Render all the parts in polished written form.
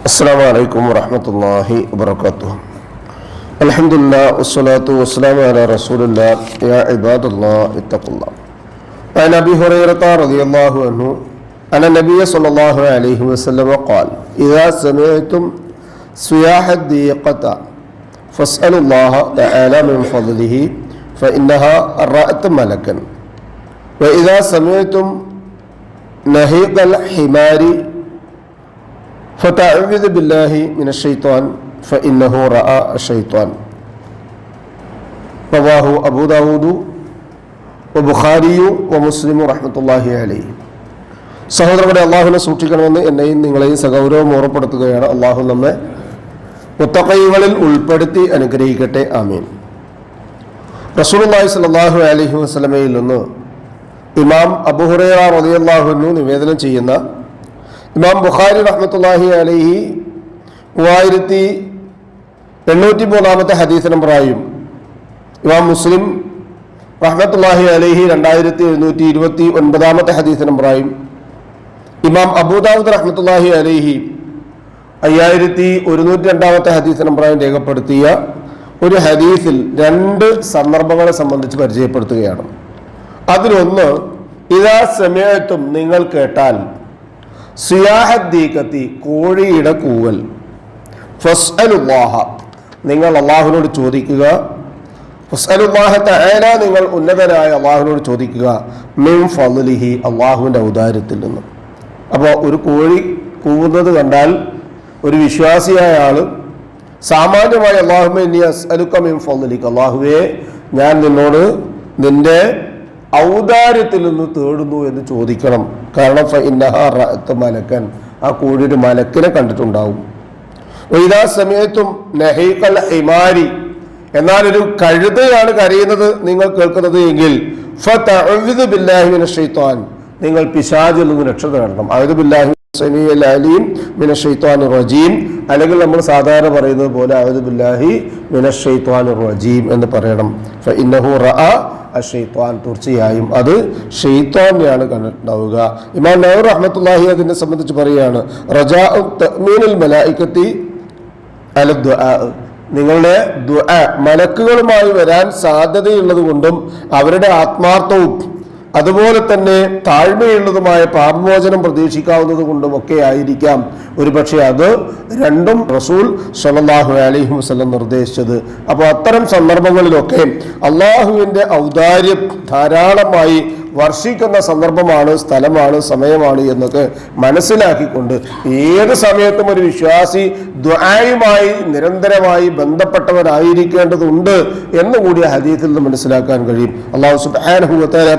السلام عليكم ورحمة الله وبركاته. الحمد لله والصلاة والسلام على رسول الله. يا عباد الله اتقوا الله. عن أبي هريرة رضي الله عنه أن النبي صلى الله عليه وسلم قال: إذا سمعتم صياح الضيقة فاسألوا الله تعالى من فضله فإنها رأت ملكا. وإذا سمعتم نهيق الحمار فتعوذ بالله من الشيطان فإنه رأى الشيطان. رواه أبو داود وبخاري ومسلم رحمة الله عليه. സഹോദരങ്ങളെ, അള്ളാഹുവിനെ സൂക്ഷിക്കണമെന്ന് എന്നെയും നിങ്ങളെയും സഗൗരവം ഓർമ്മപ്പെടുത്തുകയാണ്. അള്ളാഹു നമ്മെ മുത്തഖീകളിൽ ഉൾപ്പെടുത്തി അനുഗ്രഹിക്കട്ടെ. ആമീൻ. റസൂലുള്ളാഹി സ്വല്ലല്ലാഹു അലൈഹി വസല്ലമയിൽ നിന്ന് ഇമാം അബൂ ഹുറൈറ റളിയല്ലാഹു അൻഹു നിവേദനം ചെയ്യുന്ന ഇമാം ബുഖാരി റഹ്മത്തുള്ളാഹി അലൈഹി 3803 ഹദീസ് നമ്പറായും ഇമാം മുസ്ലിം റഹ്മത്തുള്ളാഹി അലൈഹി 2729 ഹദീസ് നമ്പറായും ഇമാം അബൂ ദാവൂദ് റഹ്മത്തുള്ളാഹി അലൈഹി 5102 ഹദീസ് നമ്പറായും രേഖപ്പെടുത്തിയ ഒരു ഹദീസിൽ രണ്ട് സന്ദർഭങ്ങളെ സംബന്ധിച്ച് പരിചയപ്പെടുത്തുകയാണ്. അതിലൊന്ന്, ഇദാ സമയത്തും നിങ്ങൾ കേട്ടാൽ സിയാഹദ്ദീഖത്തി കോഴിയുടെ കൂവൽ, ഫസ്അലുല്ലാഹ നിങ്ങൾ അള്ളാഹുവിനോട് ചോദിക്കുക, ഫസ്അലുല്ലാഹ തആല നിങ്ങൾ ഉന്നതനായ അള്ളാഹുവിനോട് ചോദിക്കുക, മിൻ ഫളിഹി അള്ളാഹുവിൻ്റെ ഔദാര്യത്തിൽ നിന്നും. അപ്പോൾ ഒരു കോഴി കൂവുന്നത് കണ്ടാൽ ഒരു വിശ്വാസിയായ ആള് സാമാന്യമായി അല്ലാഹുമ്മ ഇന്നി അസ്അലുക മിൻ ഫളിക, അള്ളാഹുവേ ഞാൻ നിന്നോട് നിന്റെ ഔദാര്യത്തിൽ നിന്ന് തേടുന്നു എന്ന് ചോദിക്കണം. കാരണം ഫഇന്നഹാ റഅത്ത് മലക്കൻ, ആ കോഴി ഒരു മലക്കിനെ കണ്ടിട്ടുണ്ടാവും. വഇദാ സമയത്തും നഹീഖൽ ഹിമാരി, എന്നാൽ ഒരു കഴുതയാണ് കരയുന്നത് നിങ്ങൾ കേൾക്കുന്നത് എങ്കിൽ ഫതഅഉദു ബില്ലാഹി മിനശ് ശൈത്വാൻ, നിങ്ങൾ പിശാചിൽ നിന്ന് രക്ഷ തേടണം. അഊദു ബില്ലാഹി സമീഉൽ അലീം മിനശ് ശൈത്വാനിർ റജീം, അല്ലെങ്കിൽ നമ്മൾ സാധാരണ പറയുന്നത് പോലെ അഊദു ബില്ലാഹി മിനശ് ശൈത്വാനിർ റജീം എന്ന് പറയണം. ഫഇന്നഹു റഅ അശൈത്വാൻ, തീർച്ചയായും അത് ഷെയ്ത്വാനെയാണ് കണ്ടിട്ടുണ്ടാവുക. ഇമാം നവവി റഹ്മത്തുള്ളാഹി അതിനെ സംബന്ധിച്ച് പറയുകയാണ്, റജാഉ തഅ്മീനുൽ മലായികത്തി അല ദുആ, നിങ്ങളുടെ ദുആ മലക്കുകളുമായി വരാൻ സാധ്യതയുള്ളത് കൊണ്ടും അവരുടെ ആത്മാർത്ഥവും അതുപോലെ തന്നെ താഴ്മയുള്ളതുമായ പാപമോചനം പ്രതീക്ഷിക്കാവുന്നത് കൊണ്ടും ഒക്കെ ആയിരിക്കാം ഒരുപക്ഷെ അത് രണ്ടും റസൂൽ സ്വല്ലല്ലാഹു അലൈഹി വസല്ലം നിർദ്ദേശിച്ചത്. അപ്പോൾ അത്തരം സന്ദർഭങ്ങളിലൊക്കെ അള്ളാഹുവിൻ്റെ ഔദാര്യം ധാരാളമായി വർഷിക്കുന്ന സന്ദർഭമാണ്, സ്ഥലമാണ്, സമയമാണ് എന്നൊക്കെ മനസ്സിലാക്കിക്കൊണ്ട് ഏത് സമയത്തും ഒരു വിശ്വാസി ദുആയുമായി നിരന്തരമായി ബന്ധപ്പെട്ടവരായിരിക്കേണ്ടതുണ്ട് എന്നുകൂടി ഹദീസിൽ നിന്ന് മനസ്സിലാക്കാൻ കഴിയും. അല്ലാഹു സുബ്ഹാനഹു വ തആല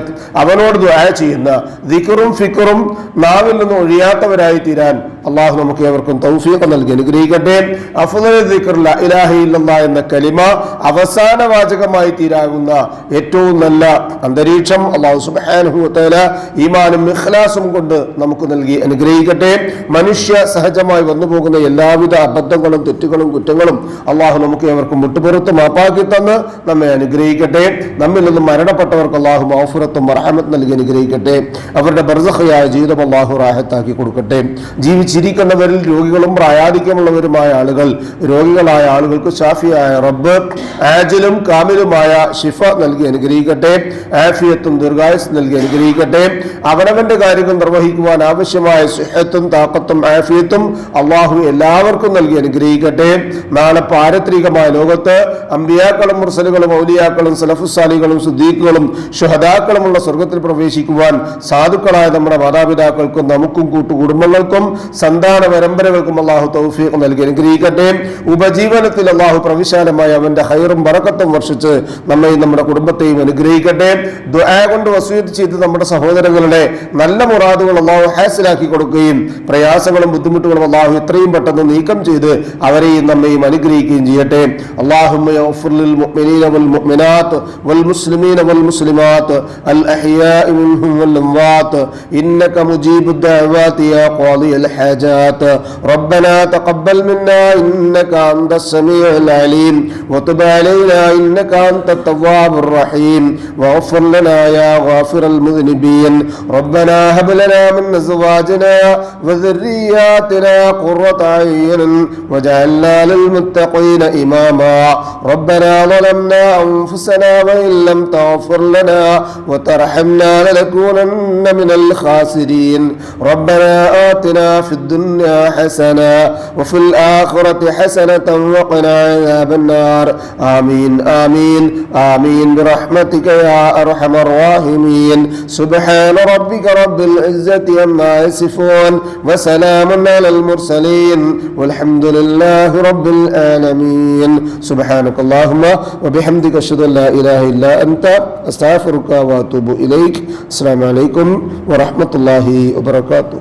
അവനോട് ദുആ ചെയ്യുന്ന ദിക്റും ഫിക്റും നാവിൽ നിന്ന് ഒഴിയാത്തവരായി തീരാൻ അള്ളാഹു നമുക്ക് ഏവർക്കും തൗഫീഖ് നൽകി അനുഗ്രഹിക്കട്ടെ. അഫ്ളൽ ദിക്ർ ലാ ഇലാഹ ഇല്ലല്ലാഹ് എന്ന കലിമ അവസാന വാചകമായി തീരാകുന്ന ഏറ്റവും നല്ല അന്തരീക്ഷം അള്ളാഹു സുബ്ഹാനഹു വ തആല ഈമാനും ഇഖ്ലാസും കൊണ്ട് നമുക്ക് നൽകി അനുഗ്രഹിക്കട്ടെ. മനുഷ്യ സഹജമായി വന്നു പോകുന്ന എല്ലാവിധ അബദ്ധങ്ങളും തെറ്റുകളും കുറ്റങ്ങളും അള്ളാഹു നമുക്ക് ഏവർക്കും വിട്ടുപുറത്ത് മാപ്പാക്കി തന്ന് നമ്മെ അനുഗ്രഹിക്കട്ടെ. നമ്മിൽ നിന്നും മരണപ്പെട്ടവർക്ക് അള്ളാഹു മഗ്ഫിറത്തും റഹ്മത്ത് നൽകി അനുഗ്രഹിക്കട്ടെ. അവരുടെ ബർസഖയായ ജീവിതം അള്ളാഹു റാഹത്താക്കി കൊടുക്കട്ടെ. ജീവിച്ചിരിക്കുന്നവരിൽ രോഗികളും പ്രായാധിക്യമുള്ളവരുമായ ആളുകൾ, രോഗികളായ ആളുകൾക്ക് ശാഫിയായ റബ്ബ് ആജിലും കാമിലുമായ ഷിഫ നൽകി അനുഗ്രഹിക്കട്ടെ. ആഫിയത്തും ദീർഘായുസ് നൽകി അനുഗ്രഹിക്കട്ടെ. അവനവന്റെ കാര്യങ്ങൾ നിർവഹിക്കുവാൻ ആവശ്യമായ സിഹത്തും താഖത്തും ആഫിയത്തും അള്ളാഹു എല്ലാവർക്കും നൽകി അനുഗ്രഹിക്കട്ടെ. നാളെ പാരത്രികമായ ലോകത്ത് അമ്പിയാക്കളും മുർസലുകളും ഔലിയാക്കളും സലഫുസാലികളും സുദ്ദീഖുകളും ശുഹദാക്കളുമുള്ള സ്വർഗത്തിൽ പ്രവേശിക്കുവാൻ സാധുക്കളായ നമ്മുടെ മാതാപിതാക്കൾക്കും നമുക്കും കൂട്ടുകുടുംബങ്ങൾക്കും സന്താന പരമ്പരകൾക്കും അള്ളാഹു തൗഫീഖ് നൽകി അനുഗ്രഹിക്കട്ടെ. ഉപജീവനത്തിൽ അള്ളാഹു പ്രവിശാലമായ അവന്റെ ഖൈറും ബറക്കത്തും വർഷിച്ച് നമ്മയും നമ്മുടെ കുടുംബത്തെയും അനുഗ്രഹിക്കട്ടെ. ദുആ കൊണ്ട് വസിയത്ത് ചെയ്ത് നമ്മുടെ സഹോദരങ്ങളുടെ നല്ല മുറാദുകൾ അള്ളാഹു ഹാസിലാക്കി കൊടുക്കുകയും പ്രയാസങ്ങളും ബുദ്ധിമുട്ടുകളും അള്ളാഹു എത്രയും പെട്ടെന്ന് നീക്കം ചെയ്ത് അവരെയും നമ്മയും അനുഗ്രഹിക്കുകയും ചെയ്യട്ടെ. അല്ലാഹുമ്മ യഗ്ഫിർ ലിൽ മുഅ്മിനീന വൽ മുഅ്മിനാത്ത് വൽ മുസ്ലിമീന വൽ മുസ്ലിമാത്ത് അൽ അഹ്യാഇ മിൻഹും വൽ അംവാത്ത് ഇന്നക മുജീബുദ് ദഅവാതി യാ ഖാദിയൽ الحاجات ربنا تقبل منا إنك أنت السميع العليم وتب علينا إنك أنت التواب الرحيم واغفر لنا يا غافر المذنبين ربنا هب لنا من أزواجنا وذرياتنا قرة أعين واجعلنا للمتقين إماما ربنا ظلمنا أنفسنا وإن لم تغفر لنا وترحمنا لنكونن من الخاسرين ربنا آتنا في الدنيا حسنة وفي الآخرة حسنة وقنا عذاب النار آمين آمين آمين برحمتك يا أرحم الراحمين سبحان ربك رب العزة عما يصفون وسلام على المرسلين والحمد لله رب العالمين سبحانك اللهم وبحمدك أشهد أن لا إله إلا أنت أستغفرك وأتوب إليك السلام عليكم ورحمة الله وبركاته.